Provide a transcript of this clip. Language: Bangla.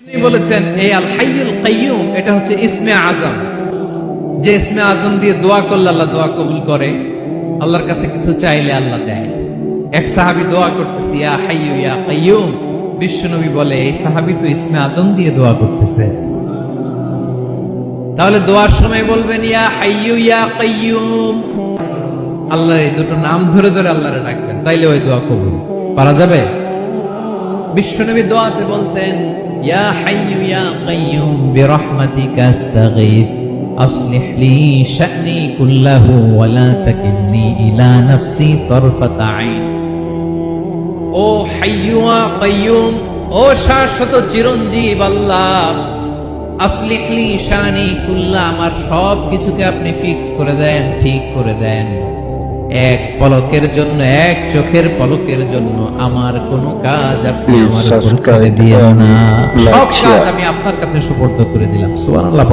তিনি বলেছেন এই আল হাইয়ুল কাইয়ুম এটা হচ্ছে ইসমে আজম, যে ইসমে আজম দিয়ে দোয়া করলে আল্লাহ দোয়া কবুল করে, আল্লাহর কাছে কিছু চাইলে আল্লাহ দেয়। এক সাহাবী দোয়া করতেছে ইয়া হাইয়ু ইয়া কাইয়ুম, বিশ্বনবী বলে এই সাহাবী তো ইসমে আজম দিয়ে দোয়া করতেছে। তাহলে দোয়ার সময় বলবেন ইয়া হাইয়ু ইয়া কাইয়ুম, আল্লাহর এই দুটো নাম ধরে ধরে আল্লাহরে ডাকবেন, তাইলে ওই দোয়া কবুল পারা যাবে। বিশ্বনবী দোয়াতে বলতেন ইয়া হাইয়ু ইয়া কাইয়ুম বিরহমাতিকা আস্তাগীথ আসলিহ লি শা'নি কুল্লাহু ওয়া লা তাকিলনি ইলা নাফসি তারফাতা আইন। ও হাইয়ু ওয়া কাইয়ুম, ও শাশ্বত চিরঞ্জীব আল্লাহ, আসলিহ লি শা'নি কুল্লাহ, আমার সব কিছুকে আপনি ফিক্স করে দেন, ঠিক করে দেন। এক পলকের জন্য, এক চোখের পলকের জন্য আমার কোন কাজ আপনি আমার উপর ছেড়ে দিয়েন না, সব কাজ আমি আপনার কাছে সুপর্দ করে দিলাম। সুবহানাল্লাহ।